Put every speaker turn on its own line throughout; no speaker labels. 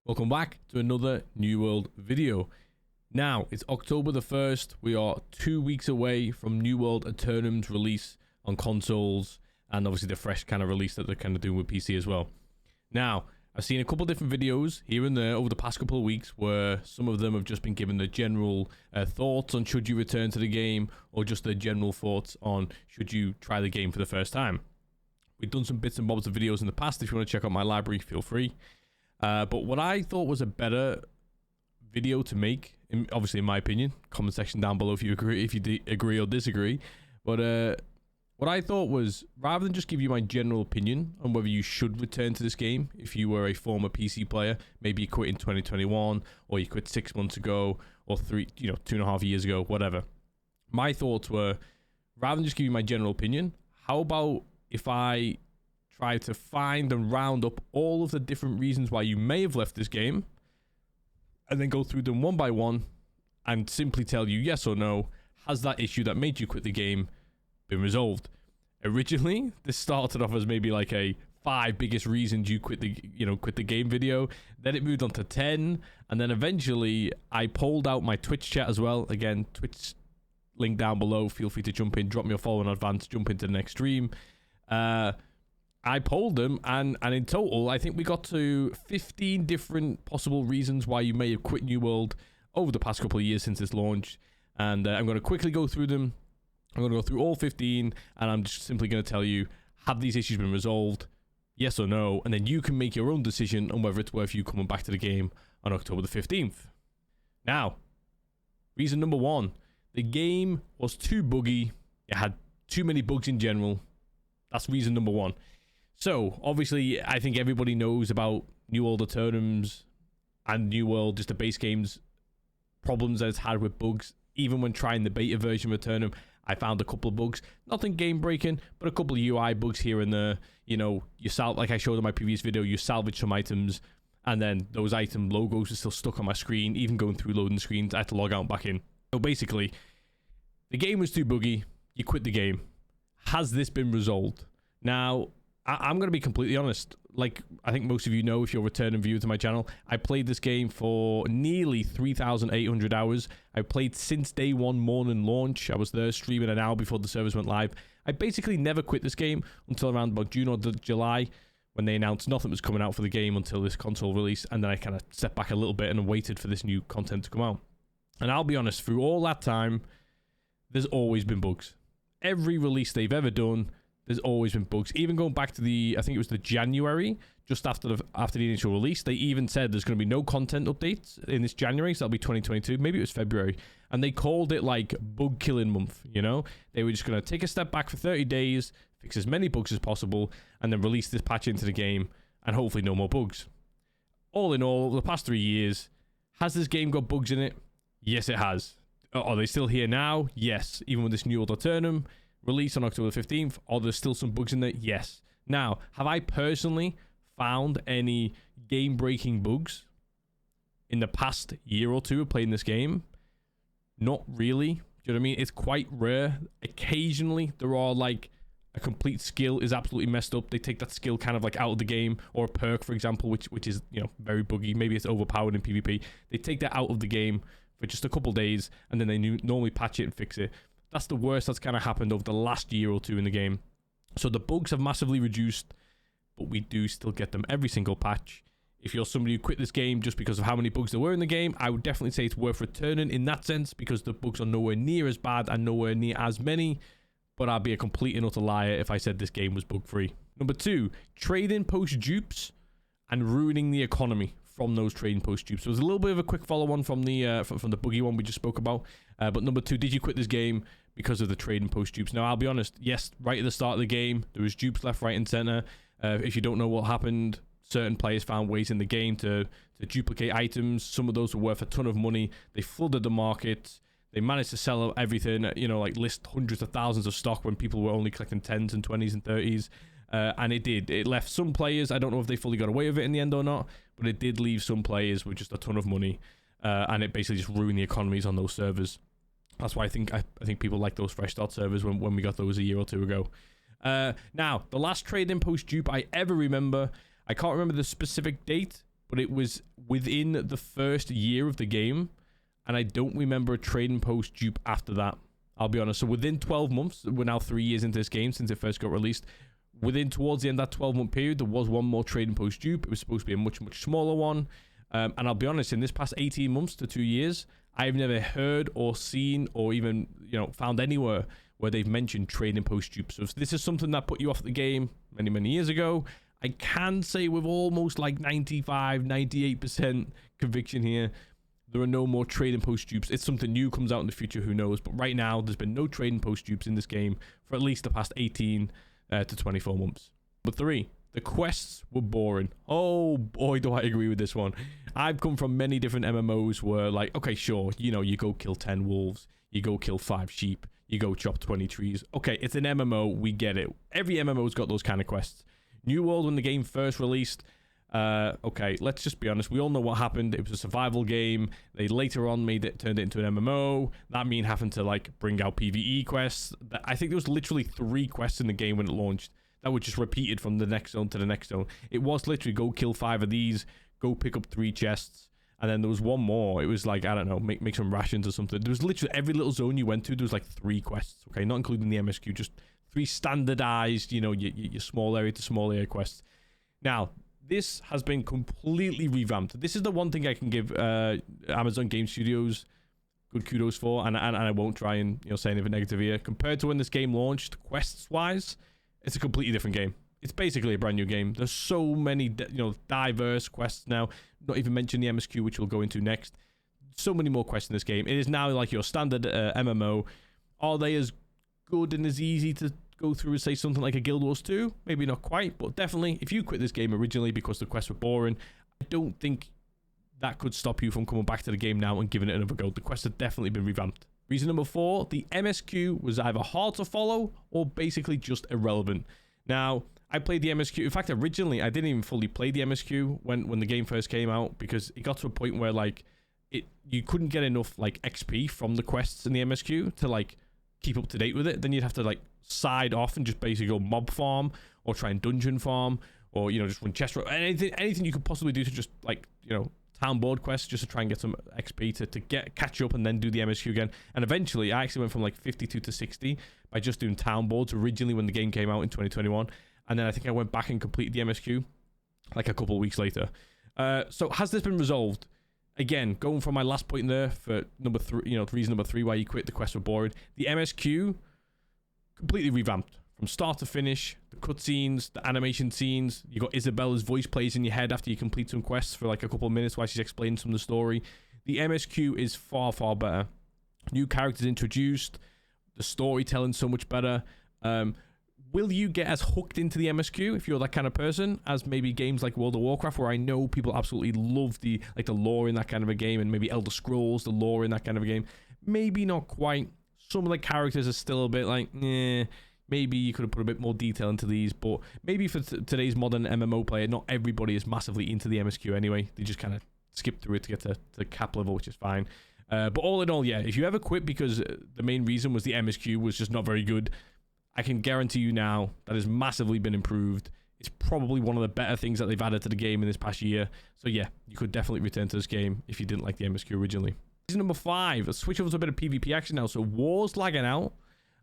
Welcome back to another New World video. Now, it's October the 1st. We are 2 weeks away from NewWorld AETERNUM's release on consoles, and obviously the fresh kind of release that they're kind of doing with PC as well. Now, I've seen a couple of different videos here and there over the past couple of weeks where some of them have just been given the general thoughts on should you return to the game, or just the general thoughts on should you try the game for the first time. We've done some bits and bobs of videos in the past. If you want to check out my library, feel free. But what I thought was a better video to make, obviously in my opinion, comment section down below if you agree or disagree. But what I thought was, rather than just give you my general opinion on whether you should return to this game, if you were a former PC player, maybe you quit in 2021, or you quit 6 months ago, or 2.5 years ago, whatever. My thoughts were, rather than just give you my general opinion, how about if I try to find and round up all of the different reasons why you may have left this game, and then go through them one by one and simply tell you yes or no, has that issue that made you quit the game been resolved? Originally, this started off as maybe like a 5 biggest reasons you quit the game video. Then it moved on to 10, and then eventually I polled out my Twitch chat as well. Again, Twitch link down below. Feel free to jump in, drop me a follow in advance, jump into the next stream. I polled them, and in total, I think we got to 15 different possible reasons why you may have quit New World over the past couple of years since its launch. And I'm going to quickly go through them. I'm going to go through all 15, and I'm just simply going to tell you, have these issues been resolved? Yes or no? And then you can make your own decision on whether it's worth you coming back to the game on October the 15th. Now, reason number 1. The game was too buggy. It had too many bugs in general. That's reason number 1. So, obviously, I think everybody knows about NewWorld AETERNUM's and NewWorld, just the base game's problems that it's had with bugs. Even when trying the beta version of AETERNUM, I found a couple of bugs. Nothing game-breaking, but a couple of UI bugs here and there. You know, like I showed in my previous video, you salvage some items, and then those item logos are still stuck on my screen. Even going through loading screens, I had to log out and back in. So basically, the game was too buggy. You quit the game. Has this been resolved? Now, I'm going to be completely honest. Like, I think most of you know, if you're a returning viewer to my channel, I played this game for nearly 3,800 hours. I played since day 1 morning launch. I was there streaming an hour before the servers went live. I basically never quit this game until around about June or July, when they announced nothing was coming out for the game until this console release. And then I kind of stepped back a little bit and waited for this new content to come out. And I'll be honest, through all that time, there's always been bugs. Every release they've ever done, there's always been bugs. Even going back to I think it was the January, just after the initial release, they even said there's going to be no content updates in this January, so that'll be 2022. Maybe it was February. And they called it like bug killing month, you know? They were just going to take a step back for 30 days, fix as many bugs as possible, and then release this patch into the game, and hopefully no more bugs. All in all, over the past 3 years, has this game got bugs in it? Yes, it has. Are they still here now? Yes. Even with this new AETERNUM release on October 15th, are there still some bugs in there? Yes. Now, have I personally found any game-breaking bugs in the past year or two of playing this game? Not really. Do you know what I mean? It's quite rare. Occasionally, there are like a complete skill is absolutely messed up. They take that skill kind of like out of the game, or a perk, for example, which is, you know, very buggy. Maybe it's overpowered in PvP. They take that out of the game for just a couple days, and then they normally patch it and fix it. That's the worst that's kind of happened over the last year or two in the game. So the bugs have massively reduced, but we do still get them every single patch. If you're somebody who quit this game just because of how many bugs there were in the game, I would definitely say it's worth returning in that sense, because the bugs are nowhere near as bad and nowhere near as many. But I'd be a complete and utter liar if I said this game was bug-free. Number 2, trading post dupes and ruining the economy from those trading post dupes. So it was a little bit of a quick follow-on from the buggy one we just spoke about. But number 2, did you quit this game because of the trading post dupes? Now, I'll be honest, yes, right at the start of the game, there was dupes left, right, and center. If you don't know what happened, certain players found ways in the game to duplicate items. Some of those were worth a ton of money. They flooded the market. They managed to sell everything, you know, like list hundreds of thousands of stock when people were only collecting 10s and 20s and 30s. And it did. It left some players, I don't know if they fully got away with it in the end or not, but it did leave some players with just a ton of money. And it basically just ruined the economies on those servers. That's why I think people like those fresh start servers when we got those a year or two ago. Now, the last trading post dupe I ever remember, I can't remember the specific date, but it was within the first year of the game, and I don't remember a trading post dupe after that. I'll be honest. So within 12 months, we're now 3 years into this game since it first got released. Towards the end of that 12-month period, there was one more trading post dupe. It was supposed to be a much smaller one. And I'll be honest, in this past 18 months to 2 years, I've never heard or seen or even, found anywhere where they've mentioned trading post dupes. So if this is something that put you off the game many years ago, I can say with almost like 98% conviction here, there are no more trading post dupes. It's something new comes out in the future, who knows? But right now, there's been no trading post dupes in this game for at least the past 18 to 24 months. But 3, the quests were boring. Oh boy, do I agree with this one. I've come from many different MMOs where, like, okay, sure, you go kill 10 wolves, you go kill 5 sheep, you go chop 20 trees. Okay, it's an MMO, we get it. Every MMO's got those kind of quests. New World, when the game first released, okay, let's just be honest, we all know what happened. It was a survival game. They later on turned it into an MMO. That mean having to like bring out PvE quests. I think there was literally 3 quests in the game when it launched that were just repeated from the next zone to the next zone. It was literally go kill 5 of these, go pick up 3 chests, and then there was one more. It was like, I don't know, make some rations or something. There was literally every little zone you went to, there was like 3 quests, okay, not including the MSQ, just 3 standardized, your small area to small area quests. Now, this has been completely revamped. This is the one thing I can give Amazon Game Studios good kudos for, and I won't try and say anything negative here. Compared to when this game launched, quests-wise, it's a completely different game. It's basically a brand new game. There's so many diverse quests now. Not even mention the MSQ, which we'll go into next. So many more quests in this game. It is now like your standard MMO. Are they as good and as easy to go through as, say, something like a Guild Wars 2? Maybe not quite, but definitely, if you quit this game originally because the quests were boring, I don't think that could stop you from coming back to the game now and giving it another go. The quests have definitely been revamped. Reason number 4, the MSQ was either hard to follow or basically just irrelevant. Now, I played the MSQ. In fact, originally, I didn't even fully play the MSQ when the game first came out, because it got to a point where, like, you couldn't get enough, like, XP from the quests in the MSQ to, like, keep up to date with it. Then you'd have to, like, side off and just basically go mob farm or try and dungeon farm, or just run chest row, anything you could possibly do to just, like, town board quests just to try and get some XP to catch up and then do the MSQ again. And eventually I actually went from like 52 to 60 by just doing town boards originally when the game came out in 2021, and then I think I went back and completed the MSQ like a couple of weeks later. So has this been resolved? Again, going from my last point there for number 3, reason number 3 why you quit, the quests were boring. The MSQ completely revamped from start to finish. The cutscenes, the animation scenes. You got Isabella's voice plays in your head after you complete some quests for like a couple of minutes while she's explaining some of the story. The MSQ is far better. New characters introduced. The storytelling so much better. Will you get as hooked into the MSQ if you're that kind of person as maybe games like World of Warcraft, where I know people absolutely love the lore in that kind of a game, and maybe Elder Scrolls, the lore in that kind of a game? Maybe not quite. Some of the characters are still a bit like, maybe you could have put a bit more detail into these, but maybe for today's modern MMO player, not everybody is massively into the MSQ anyway. They just kind of skip through it to get to cap level, which is fine. But all in all, yeah, if you ever quit because the main reason was the MSQ was just not very good, I can guarantee you now that has massively been improved. It's probably one of the better things that they've added to the game in this past year. So yeah, you could definitely return to this game if you didn't like the MSQ originally. Reason number 5, let's switch over to a bit of PvP action now. So war's lagging out,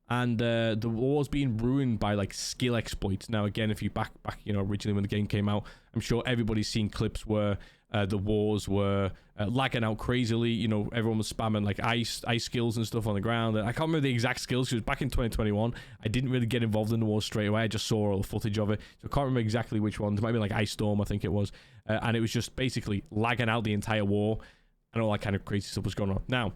and the war's being ruined by like skill exploits. Now again, if you back originally when the game came out, I'm sure everybody's seen clips where the wars were lagging out crazily. Everyone was spamming like ice skills and stuff on the ground. I can't remember the exact skills because back in 2021 I didn't really get involved in the war straight away. I just saw all the footage of it, so I can't remember exactly which ones. It might be like Ice Storm, I think it was, and it was just basically lagging out the entire war, and all that kind of crazy stuff was going on. Now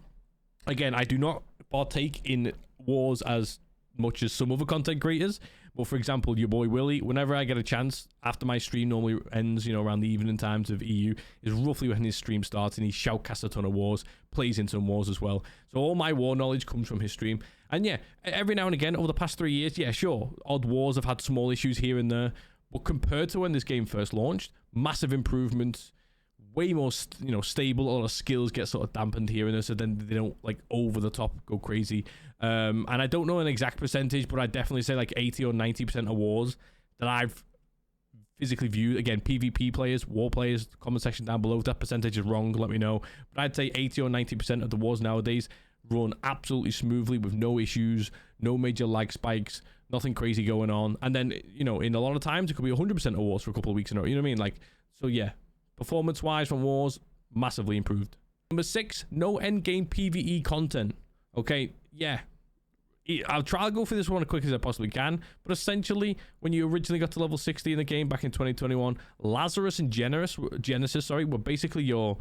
again, I do not partake in wars as much as some other content creators, but for example, your boy Willie, whenever I get a chance after my stream normally ends, around the evening times of EU, is roughly when his stream starts, and he shoutcasts a ton of wars, plays in some wars as well. So all my war knowledge comes from his stream. And yeah, every now and again over the past 3 years, yeah, sure, odd wars have had small issues here and there, but compared to when this game first launched, massive improvements, way more stable. A lot of skills get sort of dampened here and there, so then they don't like over the top go crazy. And I don't know an exact percentage, but I'd definitely say like 80 or 90% of wars that I've physically viewed. Again, PvP players, war players, comment section down below. If that percentage is wrong, let me know. But I'd say 80 or 90% of the wars nowadays run absolutely smoothly with no issues, no major lag spikes, nothing crazy going on. And then, you know, in a lot of times, it could be 100% of wars for a couple of weeks in a row. You know what I mean? Like, so yeah, performance-wise from wars, massively improved. Number 6, no endgame PvE content. Okay, yeah. I'll try to go through this one as quick as I possibly can, but essentially, when you originally got to level 60 in the game back in 2021, Lazarus and Genesis, were basically your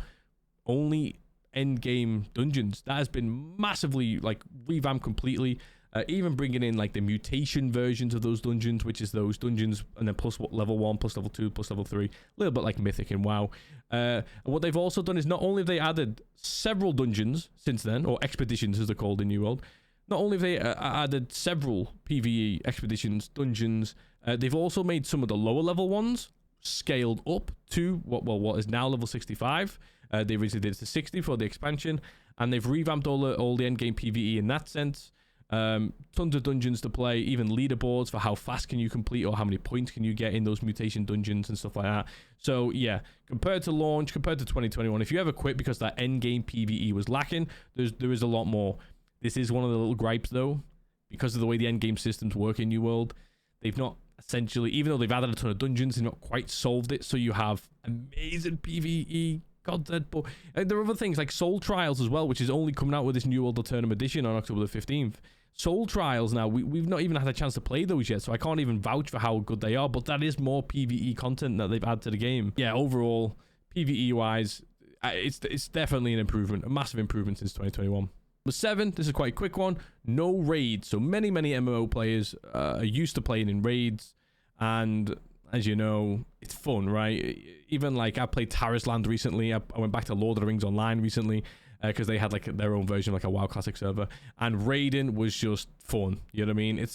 only end game dungeons. That has been massively like revamped completely, even bringing in like the mutation versions of those dungeons, which is those dungeons and then plus level 1 plus level 2 plus level 3, a little bit like Mythic and WoW. And what they've also done is not only have they added several dungeons since then, or expeditions as they're called in New World, not only have they added several PvE expeditions, dungeons, they've also made some of the lower level ones scaled up to what is now level 65. They originally did it to 60 for the expansion, and they've revamped all the endgame PvE in that sense. Tons of dungeons to play, even leaderboards for how fast can you complete or how many points can you get in those mutation dungeons and stuff like that. So yeah, compared to launch, compared to 2021, if you ever quit because that endgame PvE was lacking, there is a lot more. This is one of the little gripes though, because of the way the endgame systems work in New World. They've not essentially, even though they've added a ton of dungeons, they've not quite solved it. So you have amazing PvE content, but there are other things like Soul Trials as well, which is only coming out with this New World AETERNUM edition on October the 15th. Soul Trials now, we've not even had a chance to play those yet, so I can't even vouch for how good they are, but that is more PvE content that they've added to the game. Yeah, overall, PvE wise, it's definitely an improvement, a massive improvement since 2021. Number 7, this is quite a quick one. No raids. So many MMO players are used to playing in raids, and as you know, it's fun, right? Even like I played Tarisland recently. I went back to Lord of the Rings Online recently because they had like their own version, like a WoW Classic server, and raiding was just fun. You know what I mean?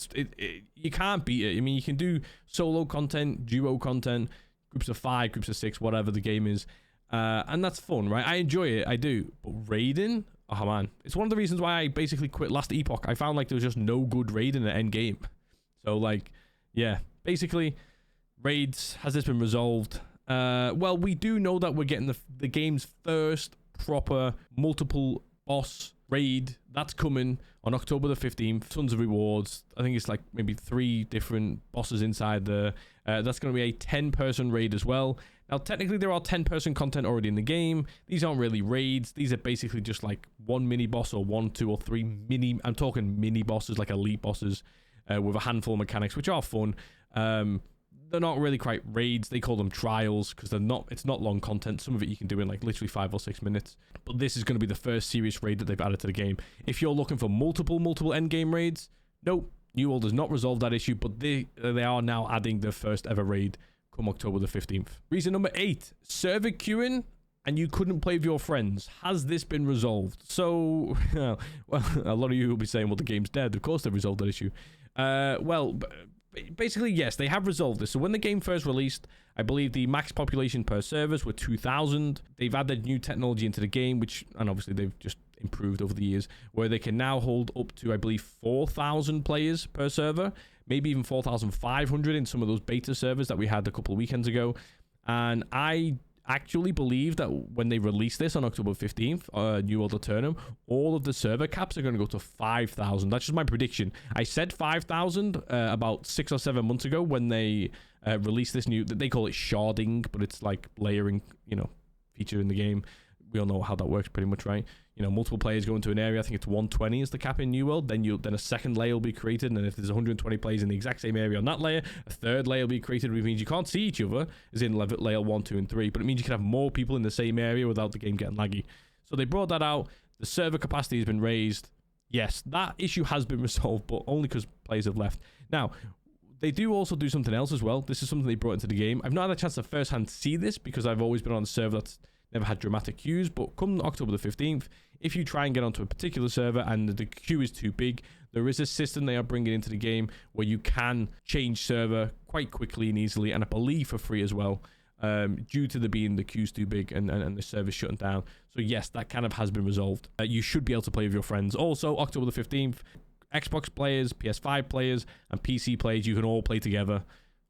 You can't beat it. I mean, you can do solo content, duo content, groups of 5, groups of 6, whatever the game is, and that's fun, right? I enjoy it, I do. But raiding, oh man, it's one of the reasons why I basically quit last Epoch. I found like there was just no good raid in the end game. So like, yeah, basically, raids, has this been resolved? Well, we do know that we're getting the game's first proper multiple boss raid. That's coming on October the 15th. Tons of rewards. I think it's like maybe 3 different bosses inside there. That's going to be a 10-person raid as well. Now, technically, there are 10-person content already in the game. These aren't really raids. These are basically just like one mini boss or 1, 2, or 3 mini. I'm talking mini bosses, like elite bosses, with a handful of mechanics, which are fun. They're not really quite raids. They call them trials because it's not long content. Some of it you can do in like literally 5 or 6 minutes. But this is going to be the first serious raid that they've added to the game. If you're looking for multiple endgame raids, nope, New World has not resolved that issue, but they are now adding their first ever raid come October the 15th. Reason number 8, server queuing and you couldn't play with your friends. Has this been resolved? So, well, a lot of you will be saying, well, the game's dead. Of course they've resolved that issue. Well, basically, yes, they have resolved this. So when the game first released, I believe the max population per servers were 2,000. They've added new technology into the game, and obviously they've just improved over the years, where they can now hold up to, I believe, 4,000 players per server, maybe even 4,500 in some of those beta servers that we had a couple of weekends ago. And I actually believe that when they release this on October 15th, New World AETERNUM, all of the server caps are going to go to 5,000. That's just my prediction. I said 5,000 about 6 or 7 months ago when they released this new, they call it sharding, but it's like layering, feature in the game. We all know how that works pretty much, right? Multiple players go into an area. I think it's 120 is the cap in New World. Then a second layer will be created, and if there's 120 players in the exact same area on that layer, a third layer will be created, which means you can't see each other, as in layer 1, 2, and 3. But it means you can have more people in the same area without the game getting laggy. So they brought that out. The server capacity has been raised. Yes, that issue has been resolved, but only because players have left. Now, they do also do something else as well. This is something they brought into the game. I've not had a chance to firsthand see this because I've always been on a server that's never had dramatic queues, but come October the 15th, if you try and get onto a particular server and the queue is too big, there is a system they are bringing into the game where you can change server quite quickly and easily, and I believe for free as well, due to the queues too big and the server shutting down. So yes, that kind of has been resolved. You should be able to play with your friends. Also, October the 15th, Xbox players, PS5 players, and PC players, you can all play together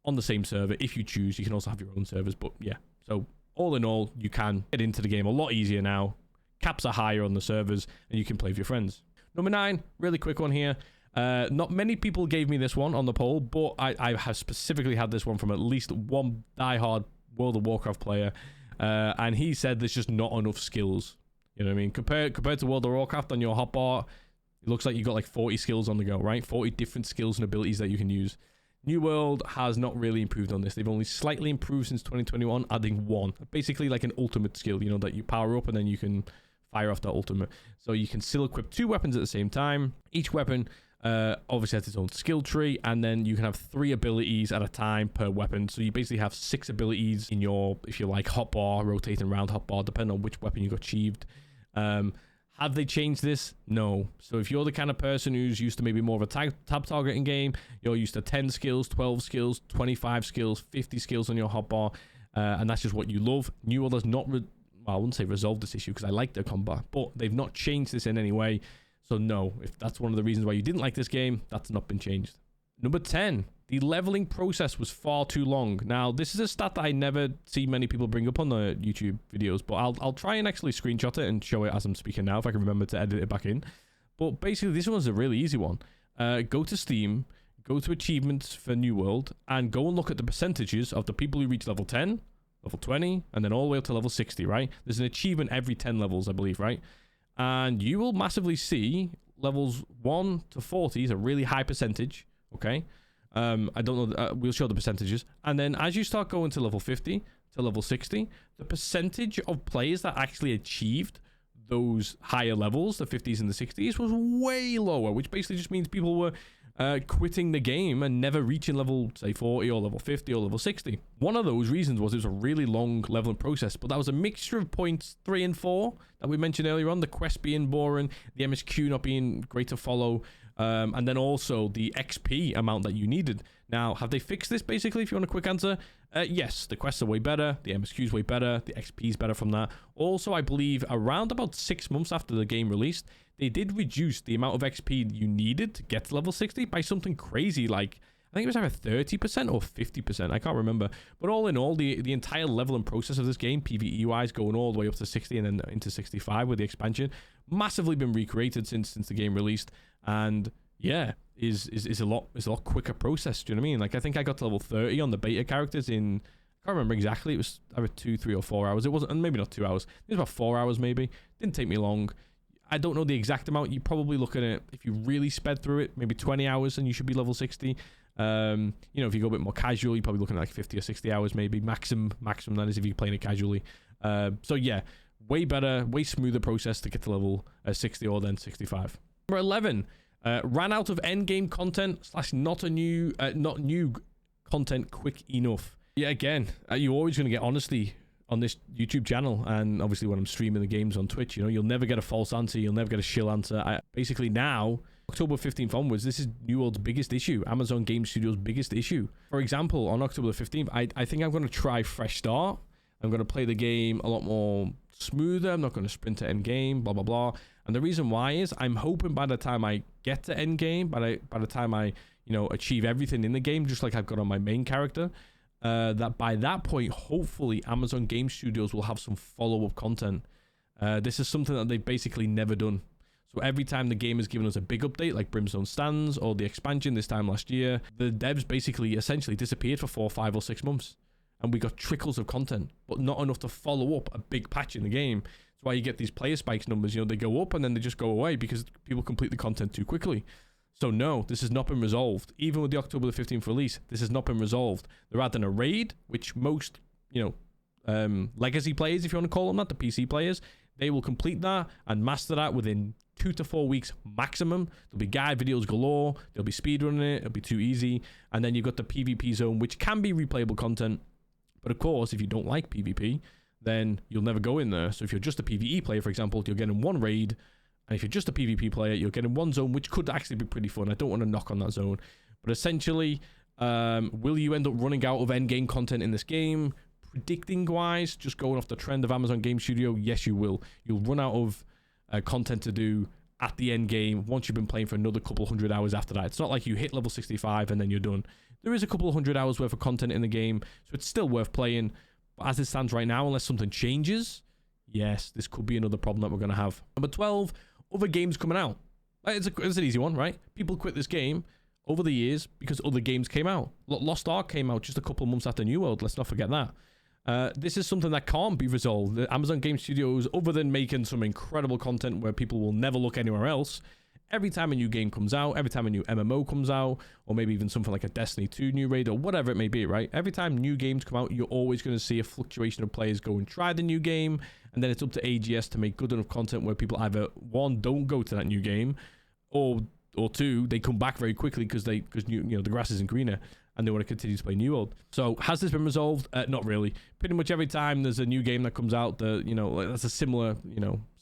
on the same server if you choose. You can also have your own servers, but yeah. So all in all, you can get into the game a lot easier now. Caps are higher on the servers, and you can play with your friends. Number 9, really quick one here. Not many people gave me this one on the poll, but I have specifically had this one from at least one diehard World of Warcraft player, and he said there's just not enough skills. You know what I mean? Compared to World of Warcraft on your hotbar, it looks like you got like 40 skills on the go, right? 40 different skills and abilities that you can use. New World has not really improved on this. They've only slightly improved since 2021, adding one. Basically like an ultimate skill, you know, that you power up and then you can fire off that ultimate. So you can still equip 2 weapons at the same time. Each weapon obviously has its own skill tree, and then you can have 3 abilities at a time per weapon. So you basically have 6 abilities in your, if you like, hotbar, rotating around hotbar, depending on which weapon you got achieved. Have they changed this? No. So if you're the kind of person who's used to maybe more of a tab targeting game, you're used to 10 skills, 12 skills, 25 skills, 50 skills on your hotbar, and that's just what you love. New World has not, well, I wouldn't say resolved this issue because I like their combat, but they've not changed this in any way. So no, if that's one of the reasons why you didn't like this game, that's not been changed. Number 10, the leveling process was far too long. Now, this is a stat that I never see many people bring up on the YouTube videos, but I'll try and actually screenshot it and show it as I'm speaking now, if I can remember to edit it back in. But basically, this one's a really easy one. Go to Steam, go to achievements for New World, and go and look at the percentages of the people who reach level 10, level 20, and then all the way up to level 60, right? There's an achievement every 10 levels, I believe, right? And you will massively see levels 1 to 40 is a really high percentage, okay? I don't know, we'll show the percentages. And then as you start going to level 50 to level 60, the percentage of players that actually achieved those higher levels, the 50s and the 60s, was way lower, which basically just means people were quitting the game and never reaching level, say, 40 or level 50 or level 60. One of those reasons was it was a really long leveling process, but that was a mixture of points 3 and 4 that we mentioned earlier on, the quest being boring, the MSQ not being great to follow, and then also the XP amount that you needed. Now, have they fixed this, basically, if you want a quick answer? Yes, the quests are way better, the MSQ is way better, the XP is better from that. Also, I believe around about 6 months after the game released, they did reduce the amount of XP you needed to get to level 60 by something crazy, like, I think it was either 30% or 50%, I can't remember. But all in all, the entire leveling process of this game, PvE-wise, going all the way up to 60 and then into 65 with the expansion, massively been recreated since the game released. And yeah, is a lot quicker process. Do you know what I mean? Like, I think I got to level 30 on the beta characters in, I can't remember exactly, it was either 2, 3 or 4 hours. It wasn't, and maybe not 2 hours, it was about 4 hours maybe. Didn't take me long. I don't know the exact amount. You're probably looking at, if you really sped through it, maybe 20 hours and you should be level 60. You know, if you go a bit more casual, you're probably looking at like 50 or 60 hours maybe, maximum that is if you're playing it casually. So yeah, way better, way smoother process to get to level 60 or then 65. Number 11, ran out of endgame content / not new content quick enough. Yeah, again, you're always going to get honesty on this YouTube channel, and obviously when I'm streaming the games on Twitch, you know, you'll never get a false answer, you'll never get a shill answer. Basically now, October 15th onwards, this is New World's biggest issue, Amazon Game Studios' biggest issue. For example, on October 15th, I think I'm going to try Fresh Start. I'm going to play the game a lot more smoother. I'm not going to sprint to end game, blah, blah, blah. And the reason why is I'm hoping by the time I get to end game, by the time I, you know, achieve everything in the game, just like I've got on my main character, that by that point, hopefully Amazon Game Studios will have some follow-up content. This is something that they've basically never done. So every time the game has given us a big update, like Brimstone Stands or the expansion this time last year, the devs basically essentially disappeared for 4, 5 or 6 months. And we got trickles of content, but not enough to follow up a big patch in the game. That's why you get these player spikes numbers, you know, they go up and then they just go away because people complete the content too quickly. So no, this has not been resolved. Even with the October the 15th release, this has not been resolved. They're adding a raid, which most, you know, legacy players, if you want to call them that, the PC players, they will complete that and master that within 2 to 4 weeks maximum. There'll be guide videos galore, they'll be speedrunning it, it'll be too easy. And then you've got the PvP zone, which can be replayable content. But of course, if you don't like PvP, then you'll never go in there. So if you're just a PvE player, for example, you'll get in one raid. And if you're just a PvP player, you'll get in one zone, which could actually be pretty fun. I don't want to knock on that zone. But essentially, will you end up running out of endgame content in this game? Predicting-wise, just going off the trend of Amazon Game Studio, yes, you will. You'll run out of content to do at the end game once you've been playing for another couple hundred hours after that. It's not like you hit level 65 and then you're done. There is a couple of hundred hours worth of content in the game, so it's still worth playing. But as it stands right now, unless something changes, yes, this could be another problem that we're going to have. Number 12, other games coming out. It's an easy one, right? People quit this game over the years because other games came out. Lost Ark came out just a couple of months after New World. Let's not forget that. This is something that can't be resolved. The Amazon Game Studios, other than making some incredible content where people will never look anywhere else, every time a new game comes out, every time a new MMO comes out, or maybe even something like a Destiny 2 new raid or whatever it may be, right? Every time new games come out, you're always going to see a fluctuation of players go and try the new game, and then it's up to AGS to make good enough content where people either, one, don't go to that new game, or two, they come back very quickly because the grass isn't greener and they want to continue to play New World. So has this been resolved? Not really. Pretty much every time there's a new game that comes out, that's a similar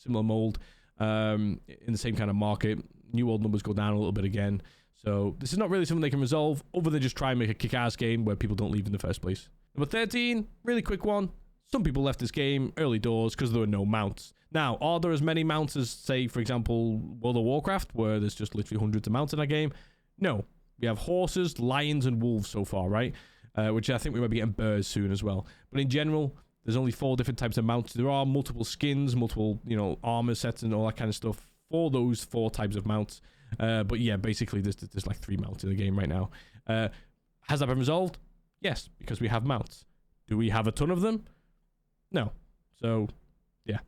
mold in the same kind of market. New World numbers go down a little bit again. So this is not really something they can resolve other than just try and make a kick-ass game where people don't leave in the first place. Number 13, really quick one. Some people left this game early doors because there were no mounts. Now, are there as many mounts as, say, for example, World of Warcraft, where there's just literally hundreds of mounts in that game? No. We have horses, lions, and wolves so far, right? Which I think we might be getting bears soon as well. But in general, there's only 4 different types of mounts. There are multiple skins, multiple, armor sets and all that kind of stuff for those 4 types of mounts. But yeah, basically, there's like 3 mounts in the game right now. Has that been resolved? Yes, because we have mounts. Do we have a ton of them? No. So, yeah.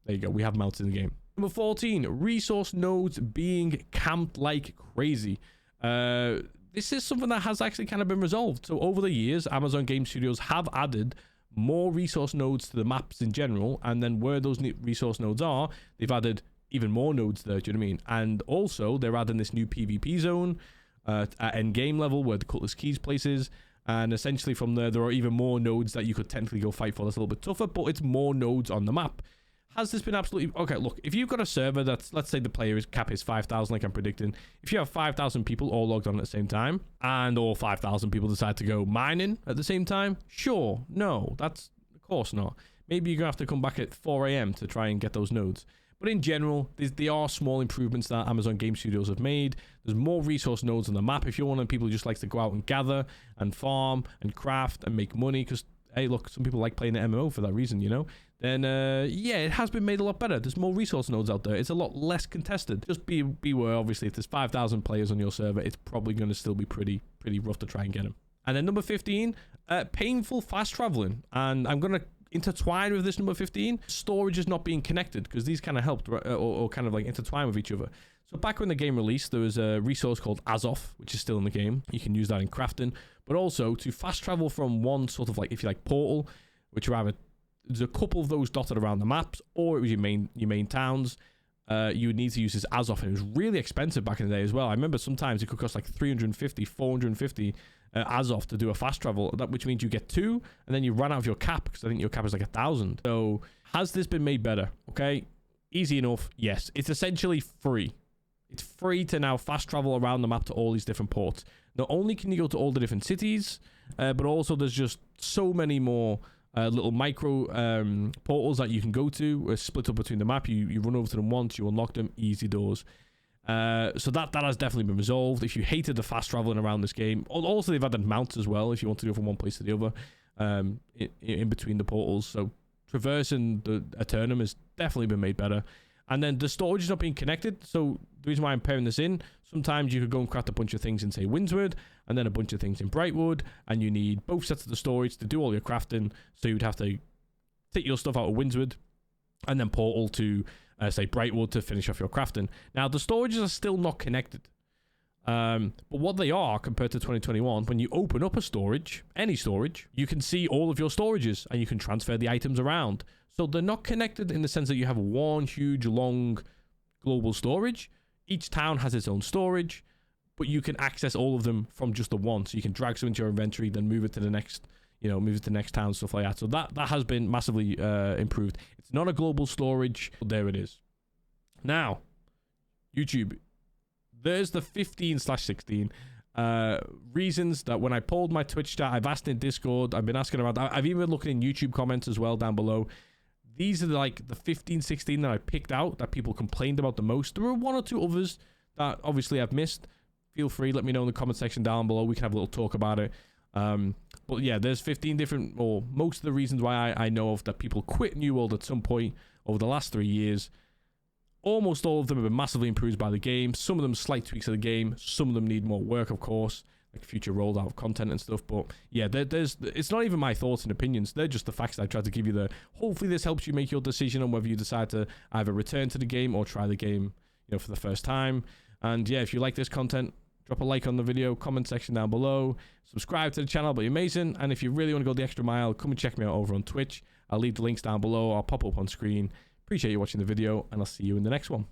There you go. We have mounts in the game. Number 14, resource nodes being camped like crazy. This is something that has actually kind of been resolved. So over the years, Amazon Game Studios have added more resource nodes to the maps in general. And then where those resource nodes are, they've added even more nodes there. Do you know what I mean? And also, they're adding this new PvP zone at end game level where the Cutlass Keys place is. And essentially from there are even more nodes that you could technically go fight for. That's a little bit tougher, but it's more nodes on the map. Has this been absolutely... Okay, look, if you've got a server that's... Let's say the player cap is 5,000 like I'm predicting. If you have 5,000 people all logged on at the same time, and all 5,000 people decide to go mining at the same time, sure, no, that's... Of course not. Maybe you're going to have to come back at 4 a.m. to try and get those nodes. But in general, there are small improvements that Amazon Game Studios have made. There's more resource nodes on the map. If you're one of the people who just likes to go out and gather and farm and craft and make money, because, hey, look, some people like playing the MMO for that reason, then, yeah, it has been made a lot better. There's more resource nodes out there. It's a lot less contested. Just beware, obviously, if there's 5,000 players on your server, it's probably going to still be pretty rough to try and get them. And then number 15, painful fast traveling. And I'm going to intertwine with this number 15, storage is not being connected, because these kind of helped or kind of like intertwine with each other. So back when the game released, there was a resource called Azoth, which is still in the game. You can use that in crafting, but also to fast travel from one sort of like, if you like, portal, which are either, there's a couple of those dotted around the maps, or it was your main towns. You would need to use this Azoth, and it was really expensive back in the day as well. I remember sometimes it could cost like 350, 450 Azoth to do a fast travel, which means you get 2, and then you run out of your cap, because I think your cap is like 1,000. So has this been made better? Okay, easy enough. Yes, it's essentially free. It's free to now fast travel around the map to all these different ports. Not only can you go to all the different cities, but also there's just so many more little micro portals that you can go to, split up between the map. You run over to them once, you unlock them, easy doors. So that has definitely been resolved. If you hated the fast traveling around this game, also they've added mounts as well if you want to go from one place to the other in between the portals. So traversing the AETERNUM has definitely been made better. And then the storage is not being connected. So the reason why I'm pairing this in, sometimes you could go and craft a bunch of things in, say, Windsward, and then a bunch of things in Brightwood, and you need both sets of the storage to do all your crafting. So you'd have to take your stuff out of Windsward and then portal to, say, Brightwood to finish off your crafting. Now, the storages are still not connected. But what they are compared to 2021, when you open up a storage, any storage, you can see all of your storages and you can transfer the items around. So they're not connected in the sense that you have one huge, long global storage. Each town has its own storage, but you can access all of them from just the one. So you can drag some into your inventory, then move it to the next, move it to the next town, stuff like that. So that has been massively improved. It's not a global storage, but there it is. Now, YouTube, there's the 15/16 reasons that when I polled my Twitch chat, I've asked in Discord, I've been asking around, I've even been looking in YouTube comments as well down below. these are like the 15, 16 that I picked out that people complained about the most. There were one or two others that obviously I've missed. Feel free, let me know in the comment section down below. We can have a little talk about it. But yeah, there's 15 different, or most of the reasons why I know of that people quit New World at some point over the last 3 years. Almost all of them have been massively improved by the game. Some of them slight tweaks of the game. Some of them need more work, of course, like future rollout of content and stuff. But yeah, it's not even my thoughts and opinions. They're just the facts that I tried to give you there. Hopefully this helps you make your decision on whether you decide to either return to the game or try the game, for the first time. And yeah, if you like this content, drop a like on the video, comment section down below, subscribe to the channel, but you're amazing. And if you really want to go the extra mile, come and check me out over on Twitch. I'll leave the links down below. I'll pop up on screen. Appreciate you watching the video, and I'll see you in the next one.